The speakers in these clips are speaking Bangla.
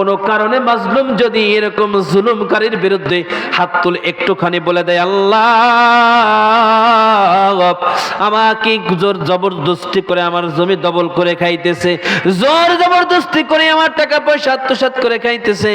কোন কারণে মাজলুম যদি এরকম জুলুমকারীর বিরুদ্ধে হাত তুলে একটুখানি বলে দেয়, আল্লাহ আমাকে জোর জবরদস্তি করে আমার জমি দখল করে খাইতেছে, জোর জবরদস্তি করে আমার টাকা পয়সা আত্মসাৎ করে খাইতেছে,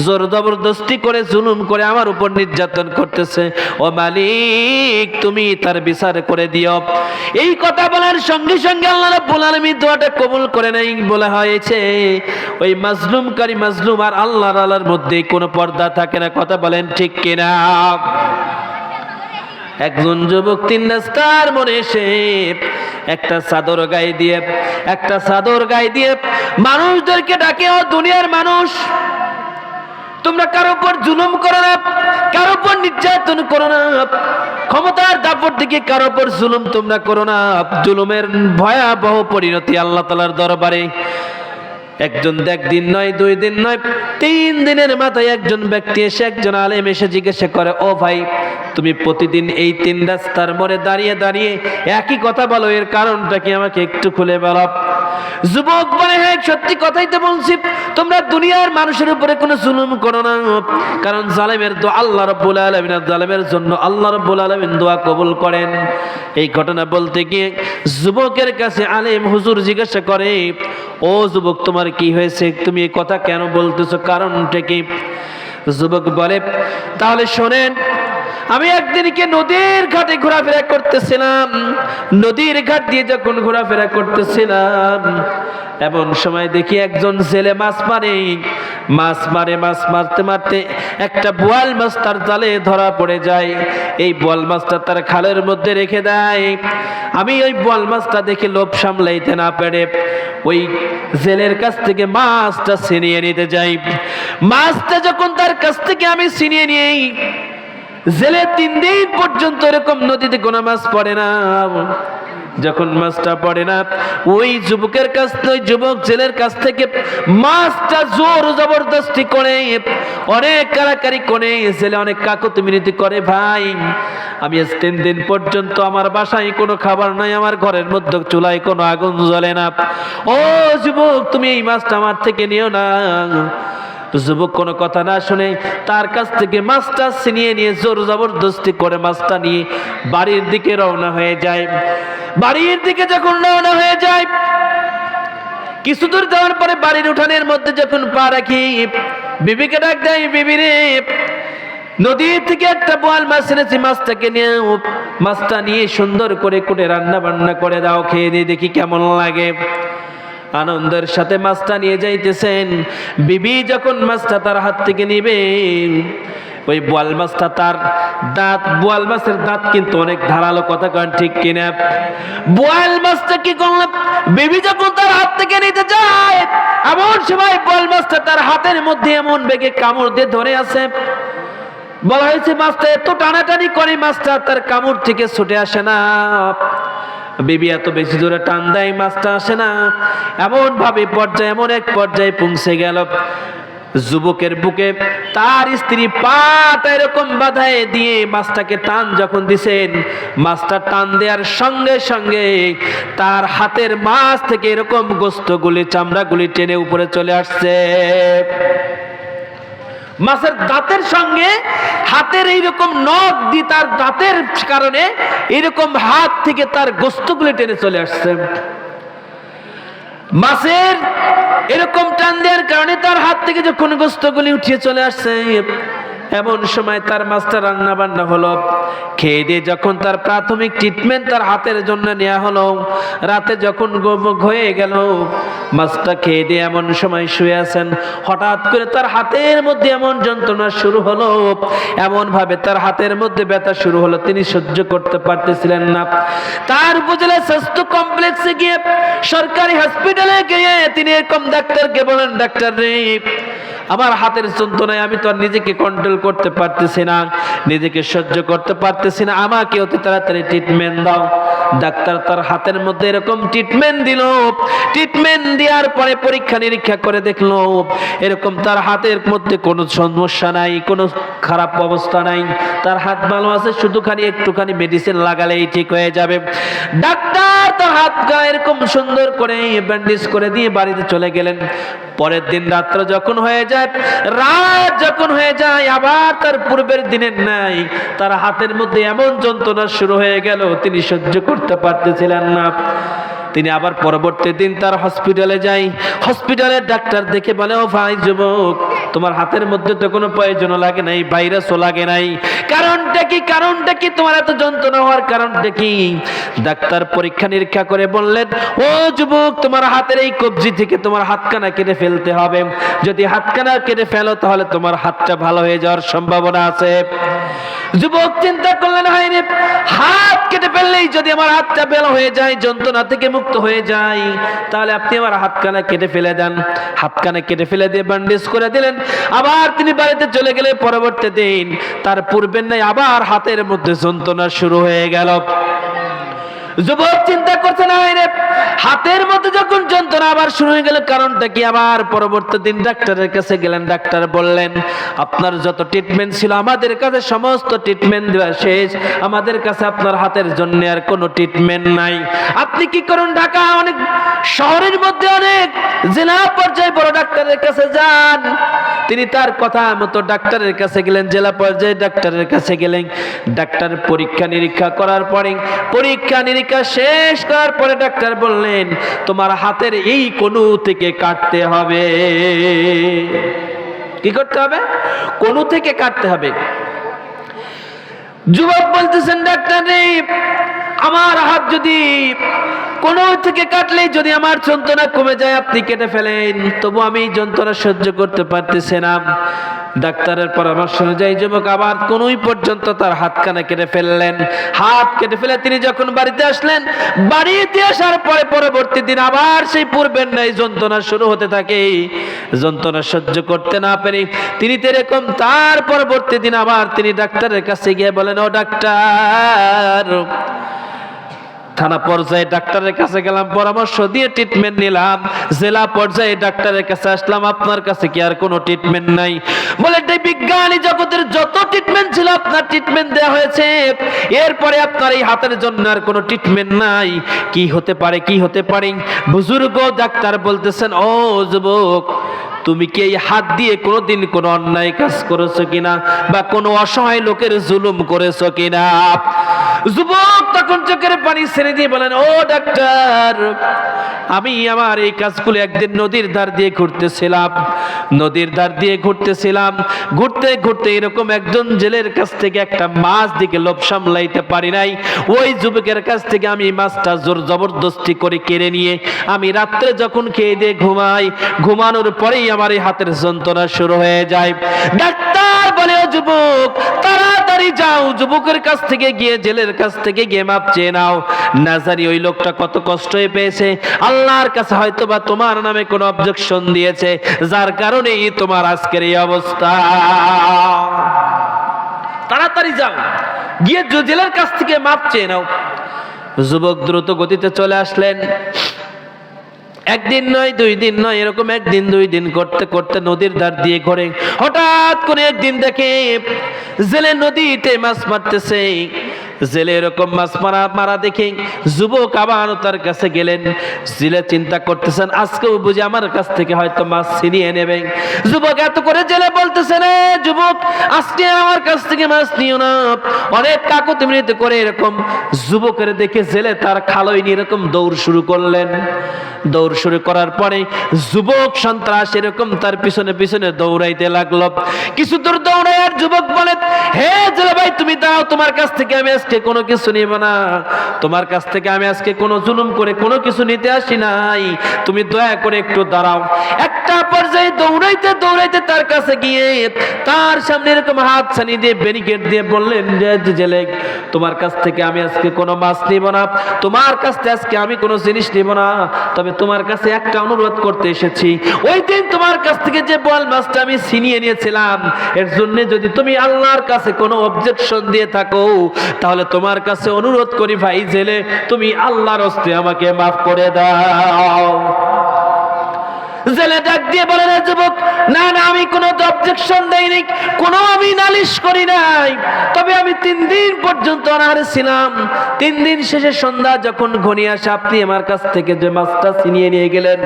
জোর জবরদস্তি করে জুলুম করে আমার উপর নির্যাতন করতেছে, ও মালিক তুমি তার বিচার করে দিও। এই কথা বলার সঙ্গে সঙ্গে আল্লাহ রাব্বুল আলামিন দোয়াটা কবুল করে নাই। বলা হয়েছে ওই মাজলুমকারী মাজলুম আর আল্লাহর মধ্যে কোনো পর্দা থাকে না। কথা বলেন ঠিক কিনা? একজন যুবক তিন রাস্তার মোড়ে এসে একটা চাদর গায়ে দিয়ে মানুষদেরকে ডাকে, ও দুনিয়ার মানুষ, তোমরা কারো উপর জুলুম করো না, কারো উপর নির্যাতন করো না, ক্ষমতার দাপট থেকে কারো উপর জুলুম তোমরা করো না। জুলুমের ভয়াবহ পরিণতি আল্লাহ তাআলার দরবারে একদিন নয়, 2 দিন নয়, 3 দিনের মাথায় একজন ব্যক্তি এসে, একজন আলেম এসে জিজ্ঞাসা করে, ও ভাই তুমি প্রতিদিন এই 3 রাস্তার মোড়ে দাঁড়িয়ে দাঁড়িয়ে একই কথা বলো, এর কারণটা কি আমাকে একটু খুলে বলো। যুবক বলে, হ্যাঁ সত্যি কথাই তো বলছি, তোমরা দুনিয়ার মানুষের উপরে কোনো জুলুম করো না, কারণ জালেমের দোয়া আল্লাহ রাব্বুল আলামিন, জালেমের জন্য আল্লাহ রাব্বুল আলামিন দোয়া কবুল করেন। এই ঘটনা বলতে গিয়ে যুবকের কাছে আলেম হুজুর জিজ্ঞাসা করে, ও যুবক তোমার কি হয়েছে, তুমি এই কথা কেন বলতেছো, কারণটা কি? যুবক বলে, তাহলে শোনেন, আমি একদিনকে নদীর ঘাটে ঘোরাফেরা করতেছিলাম, নদীর ঘাট দিয়ে যখন ঘোরাফেরা করতেছিলাম এমন সময় দেখি একজন ছেলে মাছ মারতে মারতে একটা বোয়াল মাছ তার জালে ধরা পড়ে যায়। এই বোয়াল মাছটা তার খালের মধ্যে রেখে দেয়। আমি ওই বোয়াল মাছটা দেখে লোভ সামলাইতে না পেরে ওই জেলের কাছ থেকে মাছটা ছিনিয়ে নিতে যাই। মাছটা যখন তার কাছ থেকে আমি ছিনিয়ে নিই, জেলে 3 দিন পর্যন্ত এরকম নদীতে কোনো মাছ পড়ে না। যখন মাছটা পড়ে না, ওই যুবক জেলের কাছ থেকে মাছটা জোর জবরদস্তি করে, অনেক কারাকারি করে, জেলে অনেক কাকুতি মিনতি করে, ভাই আমি আজ 3 দিন পর্যন্ত আমার বাসায় কোনো খাবার নাই, আমার ঘরের মধ্যে চুলায় কোনো আগুন জ্বলে না, ও যুবক তুমি এই মাছটা আমার থেকে নিও না। যুবক কোনো কথা না শুনে তার কাছ থেকে মাছটা ছিনিয়ে নিয়ে জোর জবরদস্তি করে মাছটা নিয়ে বাড়ির দিকে রওনা হয়ে যায়। বাড়ির দিকে যখন রওনা হয়ে যায়, কিছু দূর যাওয়ার পরে বাড়ির উঠানের মধ্যে যখন পা রাখি, বিবিকে ডাক দেয়, বিবি রে, নদী থেকে একটা বোয়াল মাছ এনেছি, মাছটা নিয়ে সুন্দর করে কুটে রান্না বান্না করে দাও, খেয়ে দিয়ে দেখি কেমন লাগে। আনন্দের সাথে মাছটা নিয়ে যাইতেছেন। বিবি যখন মাছটা তার হাত থেকে নিবে, ওই বোয়াল মাছটা তার বোয়াল মাছের দাঁত কিন্তু অনেক ধারালো, কথা কন ঠিক কিনা? বোয়াল মাছটা কি করলাম, বিবি যখন তার হাত থেকে নিতে যায়, এমন সময় বোয়াল মাছটা তার হাতের মধ্যে এমন বেগে কামড় দিয়ে ধরে আছে। বলা হয়েছে মাছটা এত টানাটানি করে মাছটা তার কামড় থেকে ছুটে আসে না। বিবি এত বেশি জোরে টান দেয়, মাছটা আসে না। এমন এক পর্যায়ে পৌঁছে গেল যুবকের বুকে তার স্ত্রী পাটা এরকম বাঁধায় দিয়ে মাছটাকে টান যখন দিছেন, মাছটা টান দেওয়ার সঙ্গে সঙ্গে তার হাতের মাছ থেকে এরকম গোস্তগুলি, চামড়াগুলি টেনে উপরে চলে আসছে। মাছের দাঁতের সঙ্গে হাতের এইরকম নখ দিয়ে তার দাঁতের কারণে এরকম হাত থেকে তার গোস্তগুলি টেনে চলে আসছে। মাছের এরকম টান দেওয়ার কারণে তার হাত থেকে যখন গোস্তগুলি উঠিয়ে চলে আসছে, এমন সময় তার মাছটা রান্না বান্না হলো। খেয়ে দিয়ে যখন তার প্রাথমিক ট্রিটমেন্ট তার হাতের জন্য নেওয়া হলো, রাতে যখন হয়ে গেল, মাছটা খেয়ে দিয়ে এমন সময় শুয়ে আছেন, হঠাৎ করে তার হাতের মধ্যে এমন যন্ত্রণা শুরু হলো, এমন ভাবে তার হাতের মধ্যে ব্যথা শুরু হলো, তিনি সহ্য করতে পারতেছিলেন না। তার উপজেলা স্বাস্থ্য কমপ্লেক্সে গিয়ে, সরকারি হসপিটালে গিয়ে তিনি এরকম ডাক্তারকে বলেন, ডাক্তার রে আমার হাতের যন্ত্রণায় আমি তো আর নিজেকে কন্ট্রোল করতে পারতেছি না, নিজেকে সহ্য করতে পারতেছি না, আমাকে অতি তাড়াতাড়ি ট্রিটমেন্ট দাও। ডাক্তার তার হাতের মধ্যে এরকম ট্রিটমেন্ট দিল। ট্রিটমেন্ট দেওয়ার পরে পরীক্ষা নিরীক্ষা করে দেখলো এরকম তার হাতের মধ্যে কোনো সমস্যা নাই, কোনো খারাপ অবস্থা নাই, তার হাত ভালো আছে, শুধু খালি একটুখানি মেডিসিন লাগালেই ঠিক হয়ে যাবে। ডাক্তার তার হাত গায়ে এরকম সুন্দর করে ব্যান্ডেজ করে দিয়ে বাড়িতে চলে গেলেন। পরের দিন রাত্র যখন হয়ে যায়, রাত যখন হয়ে যায়, আবার তার পূর্বের দিনের নাই তার হাতের মধ্যে এমন যন্ত্রণা শুরু হয়ে গেল, তিনি সহ্য করতে পারতেছিলেন না। তিনি আবার পরবর্তী দিন তার হসপিটালে যাই। হসপিটালের ডাক্তার দেখে বলে, ও ভাই যুবক, তোমার হাতের মধ্যে তো কোনো প্রয়োজনও লাগে নাই, ভাইরাসও লাগে নাই, কারণটা কি? কারণটা কি তোমার এত যন্ত্রণা হওয়ার কারণটা কি? ডাক্তার পরীক্ষা নিরীক্ষা করে বললেন, ও যুবক, তোমার হাতের এই কবজি থেকে তোমার হাতখানা কেটে ফেলতে হবে। যদি হাতখানা কেটে ফেলো তাহলে তোমার হাতটা ভালো হয়ে যাওয়ার সম্ভাবনা আছে। যুবক চিন্তা করলেন, হায় রে, হাত কেটে ফেললেই যদি আমার হাতটা ভালো হয়ে যায়, যন্ত্রণা থেকে মুক্ত হয়ে যায়, তাহলে আপনি আমার হাতখানা কেটে ফেলে দেন। হাতখানা কেটে ফেলে দিয়ে ব্যান্ডেজ করে দিলেন। আবার তিনি বাড়িতে চলে গেলে পরবর্তী দিন তার পূর্বের নাই আবার হাতের মধ্যে যন্ত্রণা শুরু হয়ে গেল। যুবক চিন্তা করছে, না রে, হাতের মধ্যে যখন যন্ত্রণা আবার শুরু হয়ে গেল, কারণটা কি? আবার পরবর্তী দিন ডাক্তারের কাছে গেলেন। ডাক্তার বললেন, আপনার যত ট্রিটমেন্ট ছিল আমাদের কাছে সমস্ত ট্রিটমেন্ট দেওয়া শেষ, আমাদের কাছে আপনার হাতের জন্য আর কোনো ট্রিটমেন্ট নাই। আপনি কি করুন, ঢাকা অনেক শহরের মধ্যে অনেক জেলা পর্যায়ে বড় ডাক্তারের কাছে যান। তিনি তার কথা মতো ডাক্তারের কাছে গেলেন, জেলা পর্যায়ে ডাক্তারের কাছে গেলেন। ডাক্তার পরীক্ষা নিরীক্ষা করার পরে, পরীক্ষা নিরীক্ষা শেষ করার পরে ডাক্তার বললেন, তোমার হাতের এই কনু থেকে কাটতে হবে। কি করতে হবে? কনু থেকে কাটতে হবে। যুবক বলতেছেন, ডাক্তার রে, আমার হাত যদি কোনো থেকে কাটলেই যদি আমার যন্ত্রণা কমে যায়, আপনি কেটে ফেলেন, তবু আমি যন্ত্রণা সহ্য করতে পারতেছি না। ডাক্তারের পরামর্শ অনুযায়ী যুবক আবার কোনই পর্যন্ত তার হাতখানা কেটে ফেললেন। হাত কেটে ফেলে তিনি যখন বাড়িতে আসলেন, বাড়িতে আসার পরে পরবর্তী দিন আবার সেই পূর্বের ন্যায় যন্ত্রণা শুরু হতে থাকে। যন্ত্রণা সহ্য করতে না পেরে তিনি এরকম তার পরবর্তী দিন আবার তিনি ডাক্তারের কাছে গিয়ে বলেন, ও ডাক্তার, থানা পর্যায়ে ডাক্তারের কাছে গেলাম, পরামর্শ দিয়ে ট্রিটমেন্ট নিলাম, জেলা পর্যায়ে ডাক্তারের কাছে আসলাম, আপনার কাছে কি আর কোনো ট্রিটমেন্ট নাই? বলে, বিজ্ঞানী জগতের যত ট্রিটমেন্ট ছিল আপনার ট্রিটমেন্ট দেওয়া হয়েছে, এরপরে আপনার এই হাতের জন্য আর কোনো ট্রিটমেন্ট নাই। কি হতে পারে, কি হতে পারে? বুজুর্গ ডাক্তার বলতেছেন, ও যুবক, তুমি কি এই হাত দিয়ে কোনোদিন কোনো অন্যায় কাজ করেছো কিনা, বা কোনো অসহায় লোকের জুলুম করেছো কিনা? যুবক তখন চোখের পানি ছেড়ে দিয়ে বলেন, ও ডাক্তার, আমি আমার এই কাজগুলো একদিন নদীর ধার দিয়ে ঘুরতেছিলাম, নদীর ধার দিয়ে ঘুরতেছিলাম, ঘুরতে ঘুরতে এরকম একজন জেলের কাছ থেকে একটা মাছ দিকে লোভ সামলাইতে পারি নাই, ওই যুবকের কাছ থেকে আমি মাছটা জোর জবরদস্তি করে কেড়ে নিয়ে আমি রাত্রে যখন খেয়ে দিয়ে ঘুমাই, ঘুমানোর পরেই আমার এই হাতের যন্ত্রণা শুরু হয়ে যায়। ডাক্তার বলে, ও যুবক, তাড়াতাড়ি যাও, যুবকের কাছ থেকে গিয়ে, জেলের কাছ থেকে গিয়ে মাপ চেয়ে নাও। না জানি ওই লোকটা কত কষ্ট পেয়েছে, আল্লাহর কাছে হয়তো বা তোমার নামে কোনো অবজেকশন দিয়েছে, যার কারণেই তোমার আজকের এই অবস্থা। তাড়াতাড়ি যাও, গিয়ে জেলের কাছ থেকে মাপ চেয়ে নাও। যুবক দ্রুত গতিতে চলে আসলেন। একদিন নয়, দুই দিন নয়, এরকম একদিন দুই দিন করতে করতে নদীর ধার দিয়ে ঘোরে। হঠাৎ করে একদিন দেখে জেলে নদীতে মাছ মারতেছে। জেলে এরকম মাছ মারা দেখে যুবক আবার তার কাছে গেলেন। জেলে চিন্তা করতেছেন, আজকেও বুঝি আমার কাছ থেকে হয়তো মাছ ছিনিয়ে নেবে। যুবক এত করে জেলে বলতেছেন, যুবক, আজকে আমার কাছ থেকে মাছ নিও না। অনেক কাকুতিমিনতি করে এরকম যুবকের দেখে জেলে তার খালই নিয়ে এরকম দৌড় শুরু করলেন। দৌড় শুরু করার পরে যুবক সন্ত্রাস এরকম তার পিছনে পিছনে দৌড়াইতে লাগলো। কিছু দূর দৌড়ায় আর যুবক বলে, হে জেলে ভাই, তুমি দাও, তোমার কাছ থেকে আমি আজকে কোনো কিছু নিব না, তোমার কাছ থেকে আমি আজকে কোনো জুলুম করে কোনো কিছু নিতে আসি নাই, তুমি দয়া করে একটু দাঁড়াও। একটা পর্যায়ে দৌড়াইতে দৌড়াইতে তার কাছে গিয়ে তার সামনে এরকম হাত ছানি দিয়ে ব্যারিকেড দিয়ে বললেন, জেলেক, তোমার কাছ থেকে আমি আজকে কোনো মাছ নিব না, তোমার কাছ থেকে আজকে আমি কোনো জিনিস নিব না, তবে তোমার কাছে একটা অনুরোধ করতে এসেছি। ওই দিন তোমার কাছ থেকে যে বোয়াল মাছটা আমি ছিনিয়ে নিয়েছিলাম, এর জন্য যদি তুমি আল্লাহর কাছে কোনো অবজেকশন দিয়ে থাকো, তাহলে তোমার কাছে অনুরোধ করি ভাই জেলে, তুমি আল্লাহর হস্তে আমাকে মাফ করে দাও। জেলে ডাক দিয়ে বলে, না যুবক, না না, আমি কোনো অবজেকশন দেইনি, কোনো আমি নালিশ করি নাই, তবে আমি 3 দিন পর্যন্ত অনাহারে ছিলাম। 3 দিন শেষে সন্ধ্যা যখন ঘনিয়ে আসে, আপনি আমার কাছ থেকে যে মাছটা ছিনিয়ে নিয়ে গেলেন,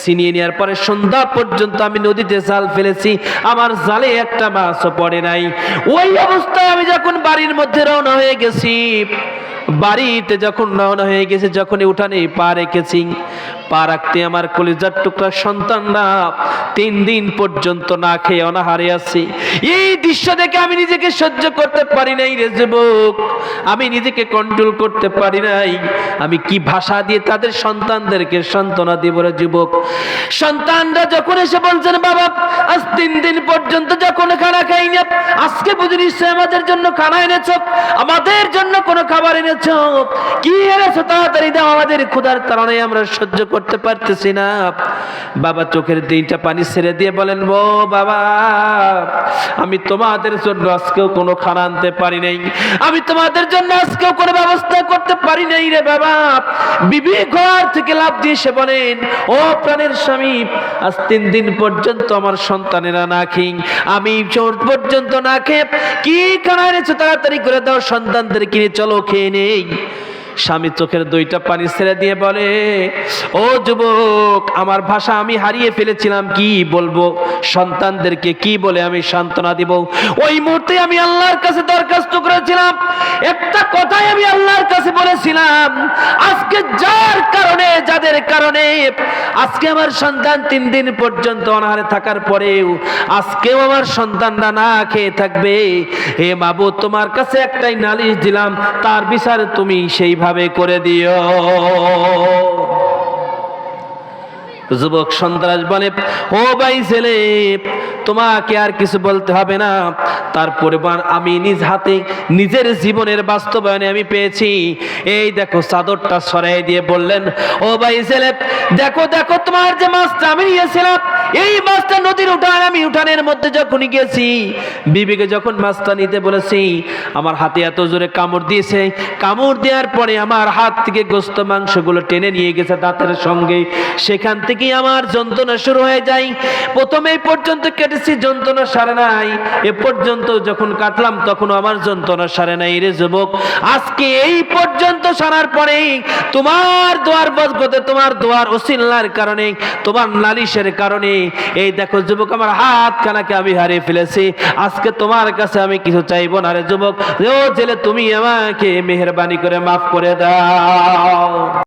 ছিনিয়ে নেওয়ার পরে সন্ধ্যা পর্যন্ত আমি নদীতে জাল ফেলেছি, আমার জালে একটা মাছও পড়ে নাই। ওই অবস্থায় আমি যখন বাড়ির মধ্যে রওনা হয়ে গেছি, বাড়িতে যখন রওনা হয়ে গেছে, যখনই উঠানে পা রেখেছি, পা রাখতে আমার কলিজার টুকরা সন্তানরা 3 দিন পর্যন্ত না খেয়ে অনাহারে আছে। এই দৃশ্য দেখে আমি নিজেকে সহ্য করতে পারি নাই রে যুবক, আমি নিজেকে কন্ট্রোল করতে পারি নাই। আমি কি ভাষা দিয়ে তাদের সন্তানদেরকে সান্ত্বনা দিব রে যুবক? সন্তানরা যখন এসে বলছেন, বাবা আজ 3 দিন পর্যন্ত যখন খানা খাই না, আজকে বুঝি নিশ্চয় আমাদের জন্য খানা এনেছ, আমাদের জন্য কোনো খাবার এনেছ, কি এনেছ তাড়াতাড়ি দাও, আমাদের ক্ষুধার কারণে আমরা সহ্য করতে পারতেছি না। বাবা চোখের 2টা পানি ছেড়ে দিয়ে বলেন, ও বাবা, আমি তোমাদের জন্য আজকেও কোনো খানা আনতে পারি নাই, আমি তোমাদের জন্য আজকেও কোনো ব্যবস্থা করতে পারি নাই রে বাবা। বিবি ঘর থেকে লাফ দিয়ে সে বলেন, ও প্রাণের স্বামী, আজ 3 দিন পর্যন্ত আমার সন্তানেরা না খেয়ে, আমি চোর পর্যন্ত না খেয়ে, কি খানা এনেছো তাড়াতাড়ি করে দাও, সন্তানদের কিনে চলো খেয়ে নেই। স্বামী চোখের 2টা পানি ছেড়ে দিয়ে বলে, ও যুবক, আমার ভাষা আমি হারিয়ে ফেলেছিলাম, কি বলবো, সন্তানদেরকে কি বলে আমি সান্ত্বনা দিব? ওই মুহূর্তে আমি আল্লাহর কাছে দরখাস্ত করেছিলাম, একটা কথাই আমি আল্লাহর কাছে বলেছিলাম, আজকে যার কারণে, যাদের কারণে আজকে আমার সন্তান 3 দিন পর্যন্ত অনাহারে থাকার পরেও আজকেও আমার সন্তানরা না খেয়ে থাকবে, হে মাবুদ, তোমার কাছে একটাই নালিশ দিলাম, তার বিচার তুমি সেইভাবে করে দিও। যুবক সন্ত্রাস বলে, ও ভাই ছেলে, তোমাকে আর কিছু বলতে হবে না, তারপরে আমি নিজ হাতে নিজের জীবনের বাস্তবায়নে আমি পেয়েছি। এই দেখো, চাদরটা সরাই দিয়ে বললেন, ও ভাই ছেলে, দেখো দেখো, তোমার যে মাছটা আমি নিয়েছিলাম, এই মাছটা নদীর উঠান, আমি উঠানের মধ্যে যখন গেছি, বিবিকে যখন মাছটা নিতে বলেছি, আমার হাতে এত জোরে কামড় দিয়েছে, কামড় দেওয়ার পরে আমার হাত থেকে গোস্ত মাংসগুলো টেনে নিয়ে গেছে দাঁতের সঙ্গে, সেখান থেকে আমার যন্ত্রণা শুরু হয়ে যায়। প্রথমে এই পর্যন্ত কেটেছি, যন্ত্রণা সারে নাই, এ পর্যন্ত যখন কাটলাম তখন আমার যন্ত্রণা সারে নাই রে যুবক। আজকে এই পর্যন্ত সারার পরে তোমার দোয়ার বরকতে, তোমার দোয়ার ওসিলার কারণে, তোমার নালিশের কারণে, এই দেখো যুবক, আমার হাত খানাকে আমি হারিয়ে ফেলেছি। আজকে তোমার কাছে আমি কিছু চাইবো না রে যুবক, ও জেলে, তুমি আমাকে মেহেরবানি করে মাফ করে দাও।